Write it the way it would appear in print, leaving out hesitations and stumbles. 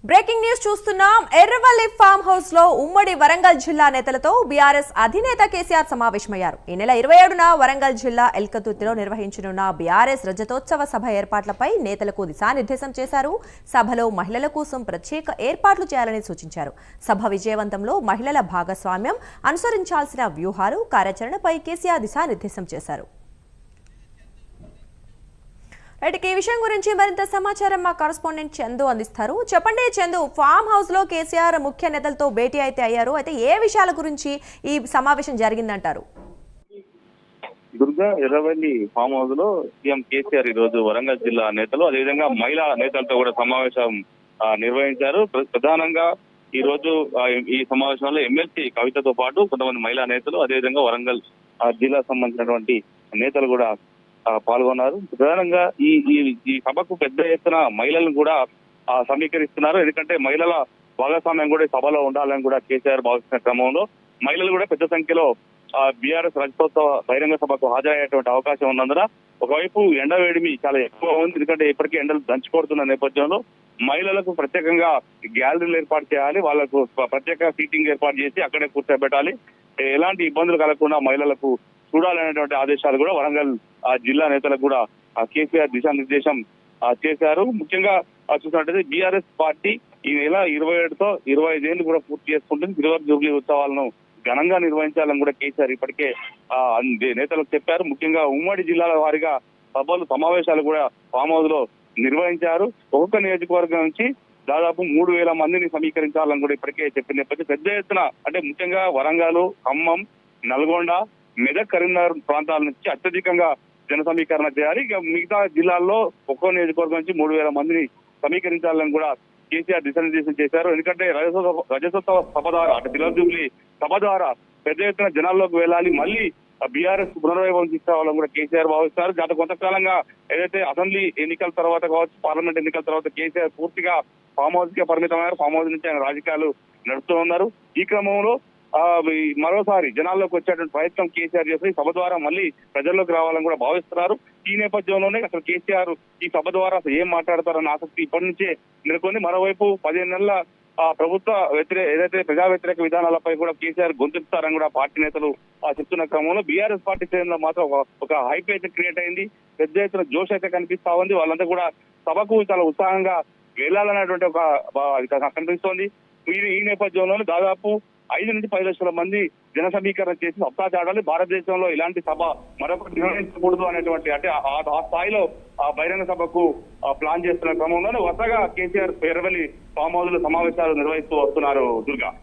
Breaking news చూస్తున్నాం. Erravalli farm house లో ఉమ్మడి వరంగల్ జిల్లా నేతలతో బీఆర్ఎస్ అధినేత కేసీఆర్ సమావేశమయ్యారు. ఈ నెల 27న వరంగల్ జిల్లా ఎల్కతుర్తిలో నిర్వహించనున్న బీఆర్ఎస్ రజతోత్సవ సభ ఏర్పాట్లపై నేతలకు దిశానిర్దేశం చేశారు. సభలో మహిళల కోసం ప్రత్యేక ఏర్పాట్లు చేయాలని సూచించారు. సభ విజయవంతంలో మహిళల భాగస్వామ్యం, అనుసరించాల్సిన వ్యూహాలు, కార్యాచరణపై కేసీఆర్ దిశానిర్దేశం చేశారు. ఈ విషయం గురించి మరింత సమాచారం మా కరెస్పాండెంట్ చందు అందిస్తారు. చెప్పండి చందు, ఫామ్ హౌస్ లో కేసీఆర్ ముఖ్య నేతలతో భేటీ అయితే అయ్యారు. అయితే ఏ విషయాల గురించి ఈ సమావేశం జరిగిందంటారు? దుర్గా, ఎర్రవల్లి ఫామ్ హౌస్ లో సీఎం కేసీఆర్ ఈ రోజు వరంగల్ జిల్లా నేతలు, అదేవిధంగా మహిళా నేతలతో కూడా సమావేశం నిర్వహించారు. ప్రధానంగా ఈ రోజు ఈ సమావేశంలో ఎమ్మెల్సీ కవితతో పాటు కొంతమంది మహిళా నేతలు, అదేవిధంగా వరంగల్ జిల్లాకు సంబంధించినటువంటి నేతలు కూడా పాల్గొన్నారు. ప్రధానంగా ఈ సభకు పెద్ద ఎత్తున మహిళలను కూడా సమీకరిస్తున్నారు. ఎందుకంటే మహిళల భాగస్వామ్యం కూడా సభలో ఉండాలని కూడా కేసీఆర్ భావిస్తున్న క్రమంలో మహిళలు కూడా పెద్ద సంఖ్యలో బీఆర్ఎస్ రజతోత్సవ బహిరంగ సభకు హాజరయ్యేటువంటి అవకాశం ఉన్నందున ఒకవైపు ఎండ వేడిమి చాలా ఎక్కువ ఉంది. ఎందుకంటే ఇప్పటికీ ఎండలు దంచుకొడుతున్న నేపథ్యంలో మహిళలకు ప్రత్యేకంగా గ్యాలరీలు ఏర్పాటు చేయాలి, వాళ్లకు ప్రత్యేక సీటింగ్ ఏర్పాటు చేసి అక్కడే కూర్చోబెట్టాలి, ఎలాంటి ఇబ్బందులు కలగకుండా మహిళలకు చూడాలనేటువంటి ఆదేశాలు కూడా వరంగల్ జిల్లా నేతలకు కూడా కేసీఆర్ దిశానిర్దేశం చేశారు. ముఖ్యంగా చూసినట్టయితే బీఆర్ఎస్ పార్టీ ఈ నెల 27తో 25 ఏళ్లు కూడా పూర్తి చేసుకుంటుంది. సిల్వర్ జూబ్లీ ఉత్సవాలను ఘనంగా నిర్వహించాలని కూడా కేసీఆర్ ఇప్పటికే నేతలకు చెప్పారు. ముఖ్యంగా ఉమ్మడి జిల్లాల వారీగా సభలు, సమావేశాలు కూడా ఫామ్ హౌస్ లో నిర్వహించారు. ఒక్కొక్క నియోజకవర్గం నుంచి దాదాపు 3000 మందిని సమీకరించాలని కూడా ఇప్పటికే చెప్పిన నేపథ్యం పెద్ద ఎత్తున, అంటే ముఖ్యంగా వరంగల్, ఖమ్మం, నల్గొండ, మెదక్, కరీంనగర్ ప్రాంతాల నుంచి అత్యధికంగా జన సమీకరణ చేయాలి. ఇక మిగతా జిల్లాల్లో ఒక్కో నియోజకవర్గం నుంచి 3000 మందిని సమీకరించాలని కూడా కేసీఆర్ దిశానిర్దేశం చేశారు. ఎందుకంటే రజతోత్సవ సభ ద్వారా, అంటే సిల్వర్ జూబ్లీ సభ ద్వారా పెద్ద ఎత్తున జనాల్లోకి వెళ్ళాలి, మళ్ళీ బీఆర్ఎస్ పునర్వైభవం తీసుకోవాలని కూడా కేసీఆర్ భావిస్తారు. గత కొంతకాలంగా ఏదైతే అసెంబ్లీ ఎన్నికల తర్వాత కావచ్చు, పార్లమెంట్ ఎన్నికల తర్వాత కేసీఆర్ పూర్తిగా ఫామ్ హౌస్ కే పరిమితమయ్యారు. ఫామ్ హౌస్ నుంచి ఆయన రాజకీయాలు నడుస్తూ ఉన్నారు. ఈ క్రమంలో మరోసారి జనాల్లోకి వచ్చేటువంటి ప్రయత్నం కేసీఆర్ చేసి సభ ద్వారా మళ్ళీ ప్రజల్లోకి రావాలని కూడా భావిస్తున్నారు. ఈ నేపథ్యంలోనే అసలు కేసీఆర్ ఈ సభ ద్వారా అసలు ఏం మాట్లాడతారన్న ఆసక్తి ఇప్పటి నుంచే నెలకొని, మరోవైపు 15 నెలల ప్రభుత్వ ఏదైతే ప్రజా వ్యతిరేక విధానాలపై కూడా కేసీఆర్ గొంతెత్తుతారని కూడా పార్టీ నేతలు చెప్తున్న క్రమంలో బీఆర్ఎస్ పార్టీ శ్రేణుల్లో మాత్రం ఒక హైప్ అయితే క్రియేట్ అయింది. పెద్ద ఎత్తున జోష్ అయితే కనిపిస్తా ఉంది. వాళ్ళంతా కూడా సభకు చాలా ఉత్సాహంగా వెళ్లాలనేటువంటి ఒక కనిపిస్తోంది. ఈ నేపథ్యంలోనే దాదాపు 5 నుంచి 10 లక్షల మంది జన సమీకరణ చేసి సత్తా చాటాలి, భారతదేశంలో ఇలాంటి సభ మరొకటి నిర్వహించకూడదు అనేటువంటి, అంటే ఆ స్థాయిలో ఆ బహిరంగ సభకు ప్లాన్ చేస్తున్న క్రమంలోనే వరుసగా కేసీఆర్ ఎర్రవల్లి ఫామ్ హౌస్ లో సమావేశాలు నిర్వహిస్తూ వస్తున్నారు. దుర్గా.